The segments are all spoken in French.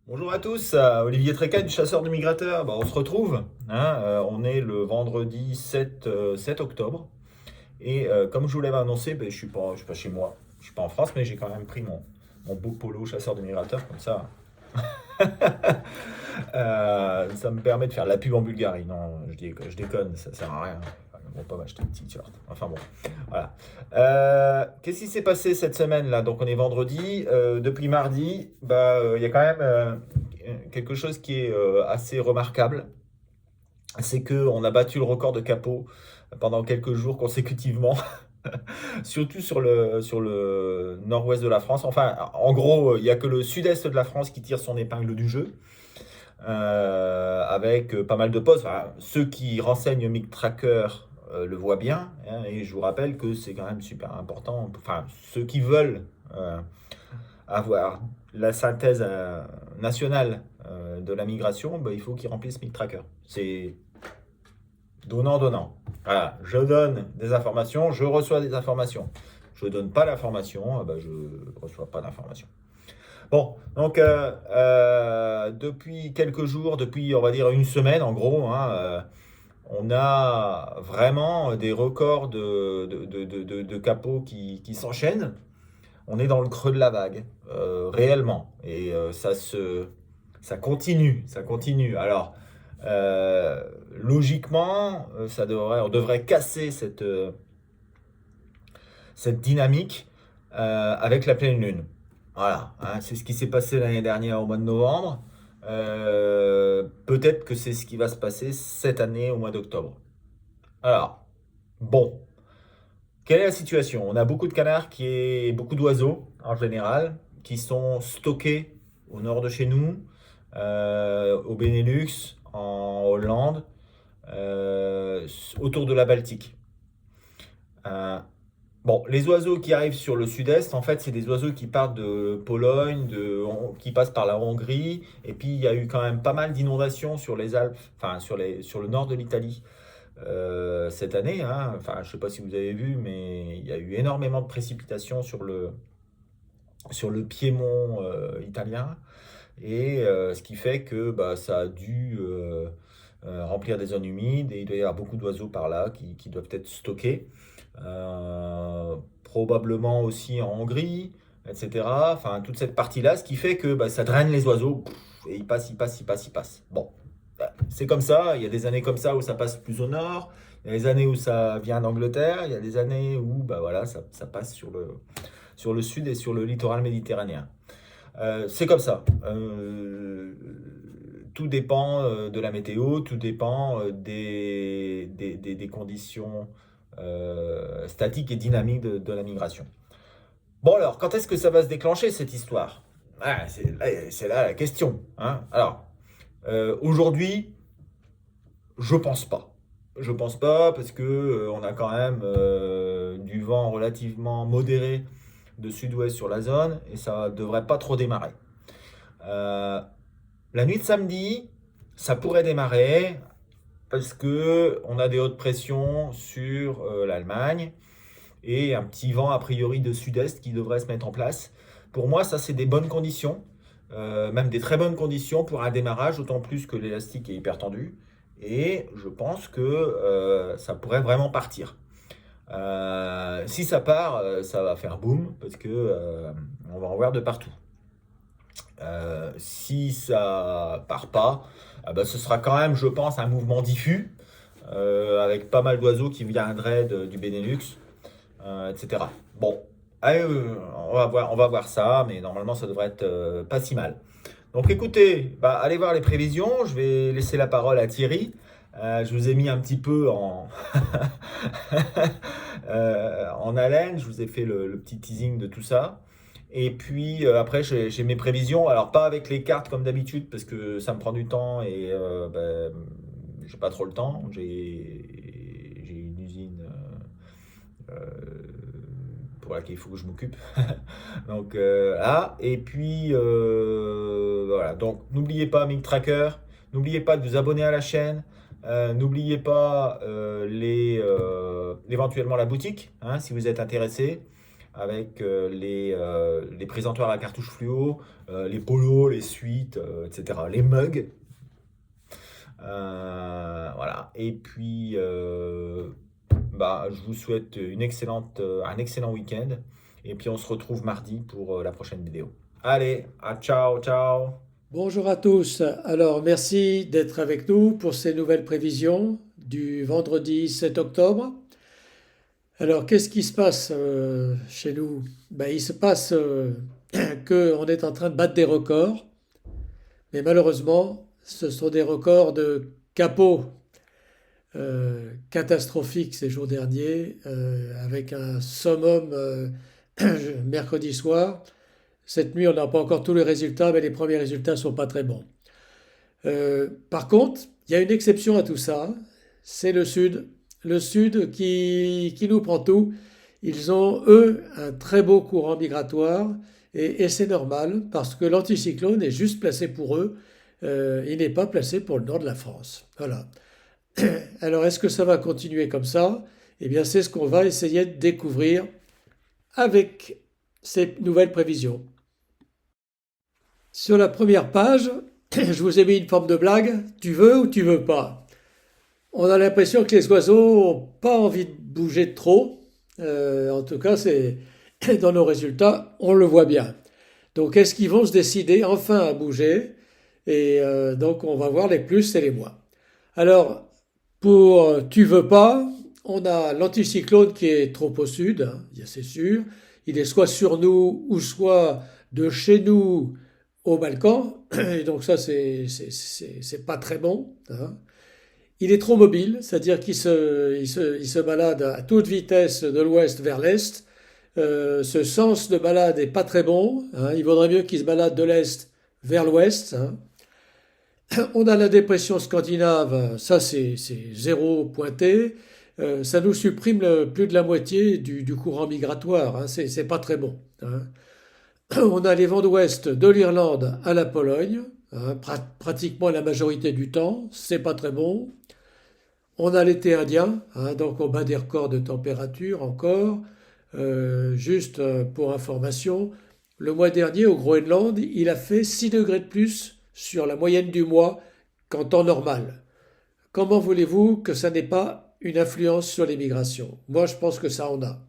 Bonjour à tous, Olivier Trécat du Chasseur de Migrateurs. On se retrouve, hein, on est le vendredi 7 octobre. Et comme je vous l'avais annoncé, je suis pas chez moi, je suis pas en France, mais j'ai quand même pris mon beau polo Chasseur de Migrateurs, comme ça. Ça me permet de faire la pub en Bulgarie. Non, je déconne, ça sert à rien. Enfin, ils vont pas m'acheter une t-shirt. Enfin bon, voilà. Qu'est-ce qui s'est passé cette semaine là? Donc on est vendredi. Depuis mardi, il y a quand même quelque chose qui est assez remarquable. C'est que on a battu le record de capot pendant quelques jours consécutivement, surtout sur le nord-ouest de la France. Enfin, en gros, il n'y a que le sud-est de la France qui tire son épingle du jeu avec pas mal de postes. Enfin, ceux qui renseignent Mic Tracker le voient bien, hein, et je vous rappelle que c'est quand même super important. Enfin, ceux qui veulent avoir la synthèse nationale de la migration, il faut qu'ils remplissent Mic Tracker. C'est donnant-donnant. Voilà, je donne des informations, je reçois des informations. Je ne donne pas l'information, je ne reçois pas d'informations. Bon, donc depuis quelques jours, depuis on va dire une semaine en gros, hein, on a vraiment des records de capots qui s'enchaînent. On est dans le creux de la vague, réellement. Et ça continue, ça continue. Alors, logiquement, on devrait casser cette dynamique avec la pleine lune. Voilà, hein, c'est ce qui s'est passé l'année dernière au mois de novembre. Peut-être que c'est ce qui va se passer cette année au mois d'octobre. Alors, bon, quelle est la situation? On a beaucoup de canards beaucoup d'oiseaux en général, qui sont stockés au nord de chez nous, au Benelux, en Hollande, euh, autour de la Baltique. Euh, Bon, les oiseaux qui arrivent sur le sud-est, en fait, c'est des oiseaux qui partent de Pologne, qui passent par la Hongrie, et puis il y a eu quand même pas mal d'inondations sur les Alpes, enfin sur le nord de l'Italie cette année, hein. Enfin, je ne sais pas si vous avez vu, mais il y a eu énormément de précipitations sur le piémont italien, et ce qui fait que ça a dû remplir des zones humides, et il doit y avoir beaucoup d'oiseaux par là qui doivent être stockés. Probablement aussi en Hongrie, etc. Enfin, toute cette partie-là, ce qui fait que ça draine les oiseaux, et ils passent, ils passent, ils passent, ils passent. Bon, c'est comme ça, il y a des années comme ça où ça passe plus au nord, il y a des années où ça vient d'Angleterre, il y a des années où voilà, ça passe sur le sud et sur le littoral méditerranéen. C'est comme ça. Tout dépend de la météo, tout dépend des conditions statiques et dynamiques de la migration. Bon alors, quand est-ce que ça va se déclencher cette histoire? C'est là la question, hein. Alors, aujourd'hui, je pense pas. Je pense pas parce que on a quand même du vent relativement modéré de sud-ouest sur la zone et ça devrait pas trop démarrer. Euh, la nuit de samedi, ça pourrait démarrer parce que on a des hautes pressions sur l'Allemagne et un petit vent a priori de sud-est qui devrait se mettre en place. Pour moi, ça c'est des bonnes conditions, même des très bonnes conditions pour un démarrage, d'autant plus que l'élastique est hyper tendu. Et je pense que ça pourrait vraiment partir. Si ça part, ça va faire boum parce que on va en voir de partout. Si ça part pas, ce sera quand même, je pense, un mouvement diffus avec pas mal d'oiseaux qui viendraient du Benelux, etc. Bon, allez, on va voir ça, mais normalement ça devrait être pas si mal. Donc écoutez, allez voir les prévisions. Je vais laisser la parole à Thierry. Je vous ai mis un petit peu en haleine. Je vous ai fait le petit teasing de tout ça. Et puis après, j'ai mes prévisions. Alors pas avec les cartes comme d'habitude parce que ça me prend du temps et j'ai pas trop le temps. J'ai une usine pour laquelle il faut que je m'occupe. Donc là, et puis voilà. Donc n'oubliez pas Mic Tracker, n'oubliez pas de vous abonner à la chaîne, n'oubliez pas éventuellement la boutique, hein, si vous êtes intéressé. avec les présentoirs à cartouches fluo, les polos, les suites, etc., les mugs. Voilà. Et puis, bah, je vous souhaite un excellent week-end. Et puis, on se retrouve mardi pour la prochaine vidéo. Allez, ciao, ciao! Bonjour à tous. Alors, merci d'être avec nous pour ces nouvelles prévisions du vendredi 7 octobre. Alors, qu'est-ce qui se passe chez nous? Il se passe qu'on est en train de battre des records, mais malheureusement, ce sont des records de capot catastrophiques ces jours derniers, avec un summum mercredi soir. Cette nuit, on n'a pas encore tous les résultats, mais les premiers résultats ne sont pas très bons. Par contre, il y a une exception à tout ça, c'est le Sud. Le Sud qui nous prend tout. Ils ont, eux, un très beau courant migratoire et c'est normal parce que l'anticyclone est juste placé pour eux. Il n'est pas placé pour le nord de la France. Voilà. Alors, est-ce que ça va continuer comme ça? Eh bien, c'est ce qu'on va essayer de découvrir avec ces nouvelles prévisions. Sur la première page, je vous ai mis une forme de blague. Tu veux ou tu veux pas? On a l'impression que les oiseaux n'ont pas envie de bouger de trop. En tout cas, c'est dans nos résultats, on le voit bien. Donc, est-ce qu'ils vont se décider enfin à bouger? Et donc, on va voir les plus et les moins. Alors, pour tu veux pas, on a l'anticyclone qui est trop au sud, hein, c'est sûr. Il est soit sur nous ou soit de chez nous au Balkan. Et donc ça, c'est pas très bon, hein. Il est trop mobile, c'est-à-dire qu'il se balade à toute vitesse de l'ouest vers l'est. Ce sens de balade est pas très bon, hein. Il vaudrait mieux qu'il se balade de l'est vers l'ouest, hein. On a la dépression scandinave, ça c'est zéro pointé. Ça nous supprime plus de la moitié du courant migratoire, hein. C'est pas très bon, hein. On a les vents d'ouest de l'Irlande à la Pologne, hein, pratiquement la majorité du temps, c'est pas très bon. On a l'été indien, hein, donc on bat des records de température encore. Juste pour information, le mois dernier au Groenland, il a fait 6 degrés de plus sur la moyenne du mois qu'en temps normal. Comment voulez-vous que ça n'ait pas une influence sur les migrations? Moi, je pense que ça en a.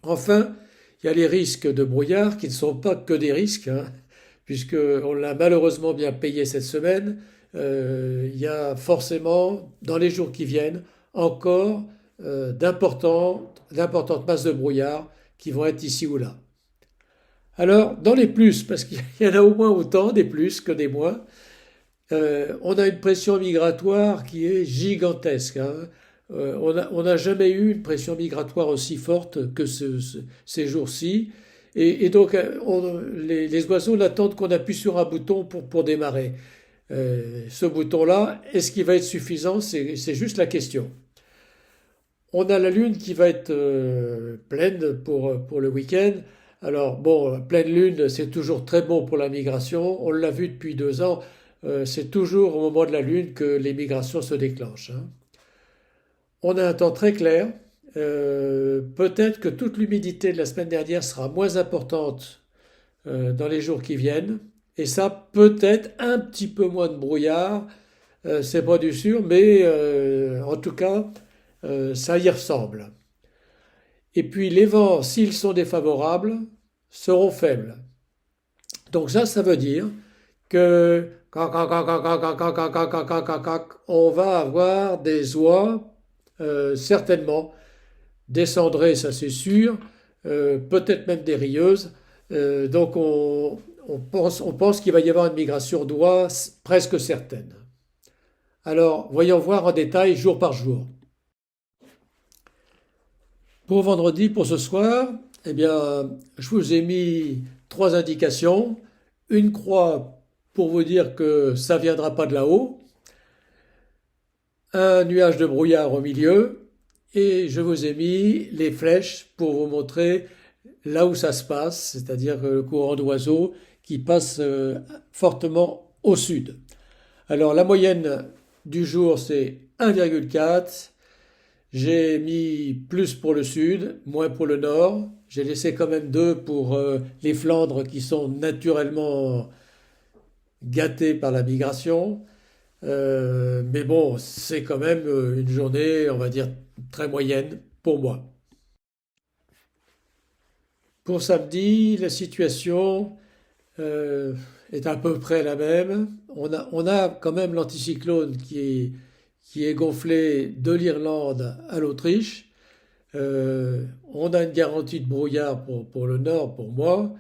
Enfin, il y a les risques de brouillard qui ne sont pas que des risques, hein, puisqu'on l'a malheureusement bien payé cette semaine. Il y a forcément, dans les jours qui viennent, encore d'importantes masses de brouillard qui vont être ici ou là. Alors, dans les plus, parce qu'il y en a au moins autant des plus que des moins, on a une pression migratoire qui est gigantesque, hein. On n'a jamais eu une pression migratoire aussi forte que ces jours-ci. Et donc, les oiseaux n'attendent qu'on appuie sur un bouton pour démarrer. Ce bouton-là, est-ce qu'il va être suffisant? C'est juste la question. On a la Lune qui va être pleine pour le week-end. Alors, bon, pleine Lune, c'est toujours très bon pour la migration. On l'a vu depuis 2 ans. C'est toujours au moment de la Lune que les migrations se déclenchent, hein. On a un temps très clair. Peut-être que toute l'humidité de la semaine dernière sera moins importante dans les jours qui viennent. Et ça, peut-être un petit peu moins de brouillard. C'est pas du sûr, mais en tout cas, ça y ressemble. Et puis les vents, s'ils sont défavorables, seront faibles. Donc ça veut dire que on va avoir des oies certainement des cendrées, ça c'est sûr, peut-être même des rieuses. Donc on pense qu'il va y avoir une migration d'oies presque certaine. Alors voyons voir en détail jour par jour. Pour vendredi, pour ce soir, eh bien, je vous ai mis 3 indications. Une croix pour vous dire que ça ne viendra pas de là-haut, un nuage de brouillard au milieu, et je vous ai mis les flèches pour vous montrer là où ça se passe, c'est-à-dire le courant d'oiseaux qui passe fortement au sud. Alors la moyenne du jour c'est 1,4. J'ai mis plus pour le sud, moins pour le nord. J'ai laissé quand même 2 pour les Flandres qui sont naturellement gâtés par la migration. Mais bon, c'est quand même une journée, on va dire, très moyenne pour moi. Pour samedi, la situation euh, est à peu près la même. On a quand même l'anticyclone qui est gonflé de l'Irlande à l'Autriche. On a une garantie de brouillard pour le nord, pour moi.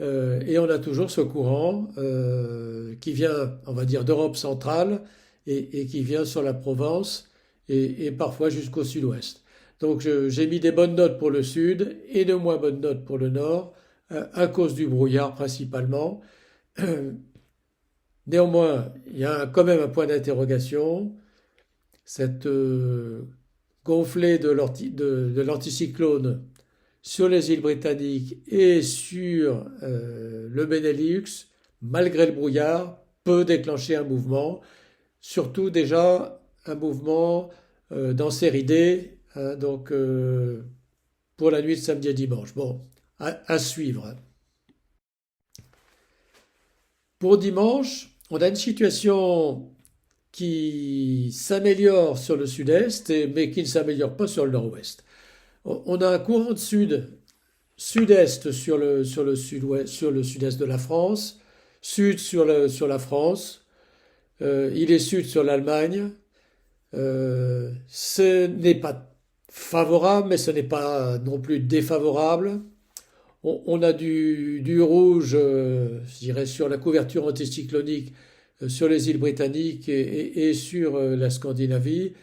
Et on a toujours ce courant qui vient, on va dire, d'Europe centrale et qui vient sur la Provence et parfois jusqu'au sud-ouest. Donc j'ai mis des bonnes notes pour le sud et de moins bonnes notes pour le nord, à cause du brouillard principalement. Néanmoins, il y a quand même un point d'interrogation. Cette gonflée de l'anticyclone sur les îles britanniques et sur le Benelux, malgré le brouillard, peut déclencher un mouvement, surtout déjà un mouvement dans série D, hein, donc pour la nuit de samedi à dimanche. Bon, à suivre, hein. Pour dimanche, on a une situation qui s'améliore sur le sud-est, mais qui ne s'améliore pas sur le nord-ouest. On a un courant de sud-est sur le sud-ouest, sur le sud-est de la France, sud sur la France, il est sud sur l'Allemagne. Ce n'est pas favorable, mais ce n'est pas non plus défavorable. On a du rouge, je dirais, sur la couverture anticyclonique sur les îles britanniques et sur la Scandinavie.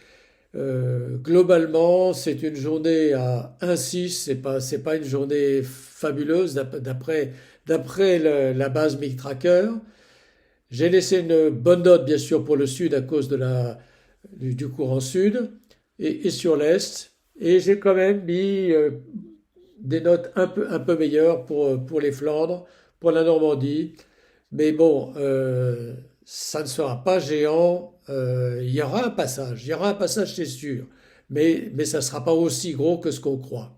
Globalement, c'est une journée à 1,6, c'est pas une journée fabuleuse d'après la base Mic Tracker. J'ai laissé une bonne note, bien sûr, pour le sud à cause du courant sud et sur l'est. Et j'ai quand même mis des notes un peu meilleures pour les Flandres, pour la Normandie. Mais bon, ça ne sera pas géant. Il y aura un passage, c'est sûr. Mais ça ne sera pas aussi gros que ce qu'on croit.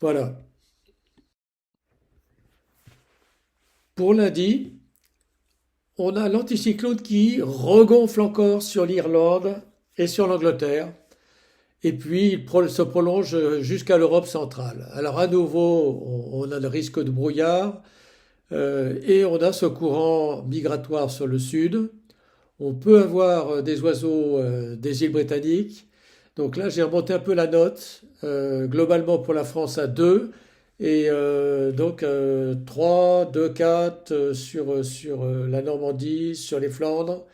Voilà. Pour lundi, on a l'anticyclone qui regonfle encore sur l'Irlande et sur l'Angleterre. Et puis, il se prolonge jusqu'à l'Europe centrale. Alors, à nouveau, on a le risque de brouillard et on a ce courant migratoire sur le sud. On peut avoir des oiseaux des îles britanniques. Donc là, j'ai remonté un peu la note, globalement pour la France à 2, et donc 3, 2, 4 sur la Normandie, sur les Flandres,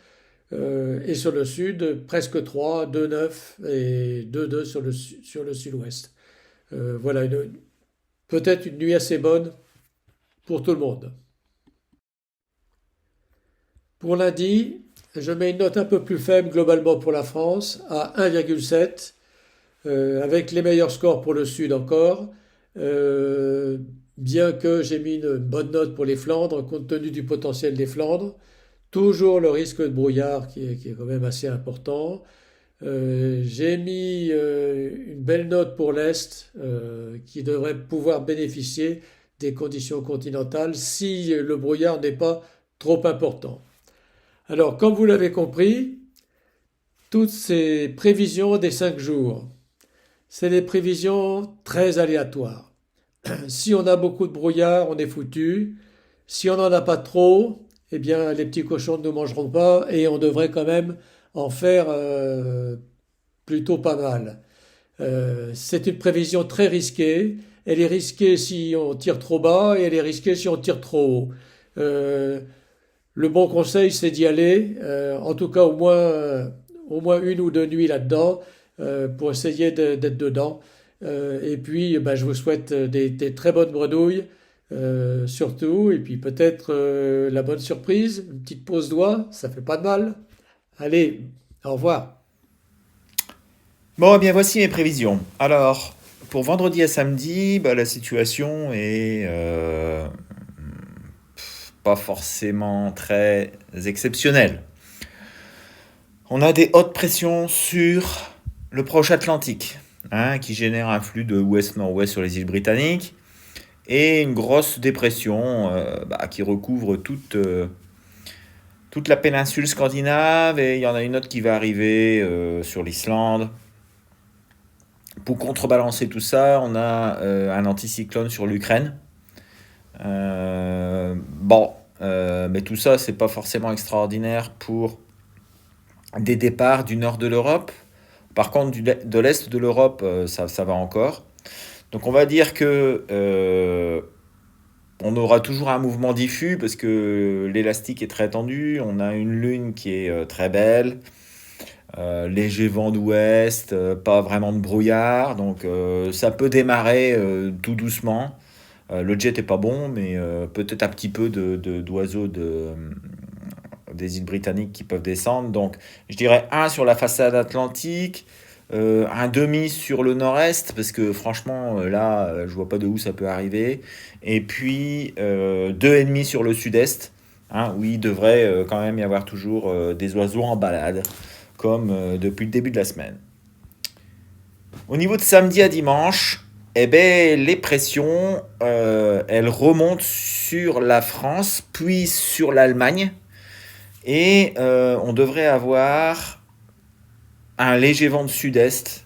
et sur le sud, presque 3, 2, 9 et 2, 2 sur le sud-ouest. Voilà, peut-être une nuit assez bonne pour tout le monde. Pour lundi, je mets une note un peu plus faible globalement pour la France, à 1,7, avec les meilleurs scores pour le sud encore, bien que j'ai mis une bonne note pour les Flandres, compte tenu du potentiel des Flandres. Toujours le risque de brouillard qui est quand même assez important. J'ai mis une belle note pour l'Est, qui devrait pouvoir bénéficier des conditions continentales si le brouillard n'est pas trop important. Alors, comme vous l'avez compris, toutes ces prévisions des 5 jours, c'est des prévisions très aléatoires. Si on a beaucoup de brouillard, on est foutu. Si on n'en a pas trop, eh bien, les petits cochons ne nous mangeront pas et on devrait quand même en faire plutôt pas mal. C'est une prévision très risquée. Elle est risquée si on tire trop bas et elle est risquée si on tire trop haut. Le bon conseil, c'est d'y aller, en tout cas au moins une ou deux nuits là-dedans, pour essayer d'être dedans. Et puis, ben, je vous souhaite des très bonnes bredouilles, surtout, et puis peut-être la bonne surprise, une petite pause doigt, ça fait pas de mal. Allez, au revoir. Bon, eh bien, voici mes prévisions. Alors, pour vendredi à samedi, bah, la situation est pas forcément très exceptionnelle. On a des hautes pressions sur le proche Atlantique. hein, qui génère un flux de ouest-nord-ouest sur les îles britanniques, et une grosse dépression qui recouvre toute la péninsule scandinave, et il y en a une autre qui va arriver sur l'Islande. Pour contrebalancer tout ça, on a un anticyclone sur l'Ukraine. Mais tout ça, c'est pas forcément extraordinaire pour des départs du nord de l'Europe. Par contre, de l'est de l'Europe, ça va encore. Donc on va dire que on aura toujours un mouvement diffus parce que l'élastique est très tendu. On a une lune qui est très belle, léger vent d'ouest, pas vraiment de brouillard. Donc ça peut démarrer tout doucement. Le jet est pas bon, mais peut-être un petit peu d'oiseaux des îles britanniques qui peuvent descendre. Donc je dirais un sur la façade atlantique, un demi sur le nord-est, parce que franchement, là, je vois pas de où ça peut arriver. Et puis, deux et demi sur le sud-est, hein, où il devrait quand même y avoir toujours des oiseaux en balade, comme depuis le début de la semaine. Au niveau de samedi à dimanche, eh ben, les pressions, elles remontent sur la France, puis sur l'Allemagne. Et on devrait avoir un léger vent de sud-est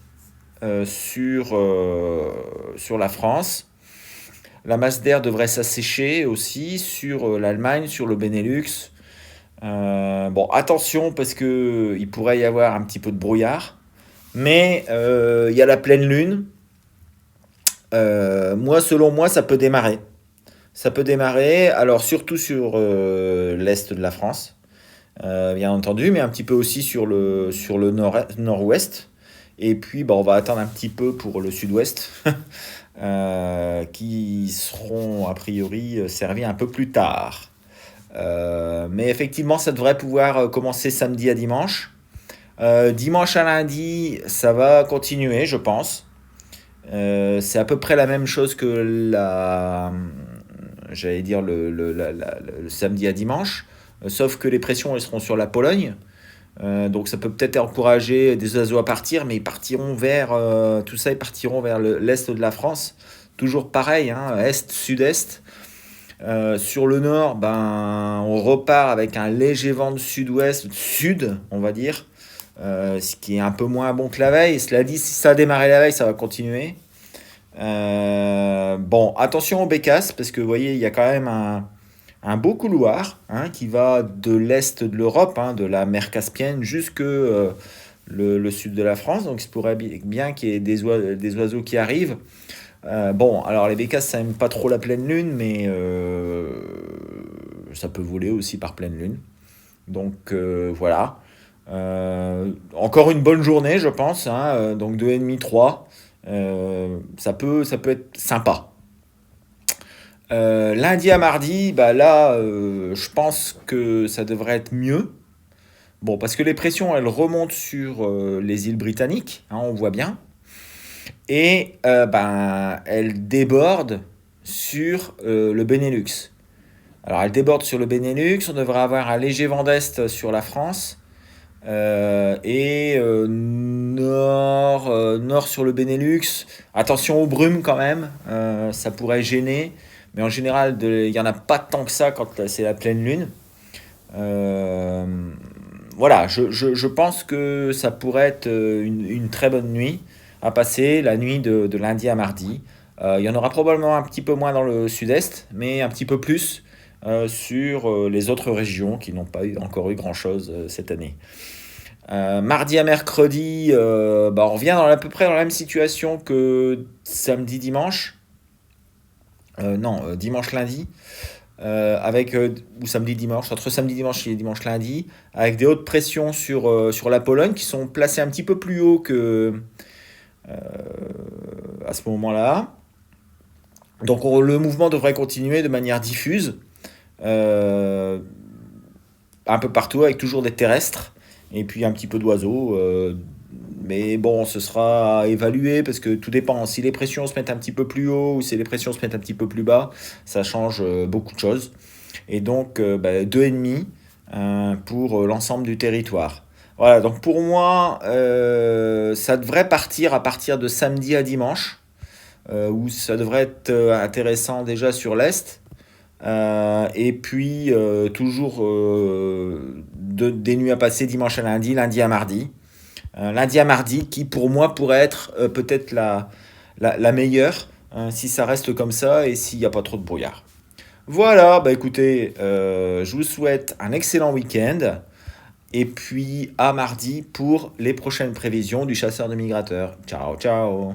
sur la France. La masse d'air devrait s'assécher aussi sur l'Allemagne, sur le Benelux. Attention parce que il pourrait y avoir un petit peu de brouillard. Mais il y a la pleine lune. Selon moi, ça peut démarrer. Ça peut démarrer, alors surtout sur l'est de la France, bien entendu, mais un petit peu aussi sur le nord-ouest. Et puis, on va attendre un petit peu pour le sud-ouest, qui seront a priori servis un peu plus tard. Mais effectivement, ça devrait pouvoir commencer samedi à dimanche. Dimanche à lundi, ça va continuer, je pense. C'est à peu près la même chose que j'allais dire le samedi à dimanche, sauf que les pressions elles seront sur la Pologne. Donc ça peut peut-être encourager des oiseaux à partir, mais ils partiront ils partiront vers l'est de la France. Toujours pareil, hein, est, sud-est. Sur le nord, on repart avec un léger vent de sud-ouest, sud, on va dire, ce qui est un peu moins bon que la veille. Cela dit, si ça a démarré la veille, ça va continuer. Attention aux bécasses, parce que vous voyez, il y a quand même un beau couloir qui va de l'est de l'Europe, de la mer Caspienne, jusque le sud de la France. Donc il se pourrait bien qu'il y ait des oiseaux qui arrivent. Alors les bécasses, ça n'aime pas trop la pleine lune, mais ça peut voler aussi par pleine lune. Donc voilà. Encore une bonne journée, je pense. Donc 2,5, 3. Ça peut être sympa. Lundi à mardi, je pense que ça devrait être mieux. Bon, parce que les pressions, elles remontent sur les îles britanniques, on voit bien. Et elles débordent sur le Benelux. Alors, elles débordent sur le Benelux, on devrait avoir un léger vent d'est sur la France. Nord sur le Benelux. Attention aux brumes quand même, ça pourrait gêner. Mais en général, il n'y en a pas tant que ça quand c'est la pleine lune. Je pense que ça pourrait être une très bonne nuit à passer, la nuit de lundi à mardi. Il y en aura probablement un petit peu moins dans le sud-est, mais un petit peu plus sur les autres régions qui n'ont pas encore eu grand-chose cette année. Mardi à mercredi, on revient à peu près dans la même situation que samedi, dimanche. Dimanche, lundi. Ou samedi, dimanche, entre samedi, dimanche et dimanche, lundi, avec des hautes pressions sur la Pologne qui sont placées un petit peu plus haut que à ce moment-là. Donc le mouvement devrait continuer de manière diffuse, un peu partout, avec toujours des terrestres. Et puis un petit peu d'oiseaux. Mais bon, ce sera à évaluer parce que tout dépend. Si les pressions se mettent un petit peu plus haut ou si les pressions se mettent un petit peu plus bas, ça change beaucoup de choses. Et donc, 2,5 pour l'ensemble du territoire. Voilà, donc pour moi, ça devrait partir à partir de samedi à dimanche, où ça devrait être intéressant déjà sur l'Est. Et puis toujours des nuits à passer dimanche à lundi, lundi à mardi. Lundi à mardi qui pour moi pourrait être peut-être la meilleure si ça reste comme ça et s'il n'y a pas trop de brouillard. Voilà, bah écoutez, je vous souhaite un excellent week-end et puis à mardi pour les prochaines prévisions du chasseur de migrateurs. Ciao, ciao.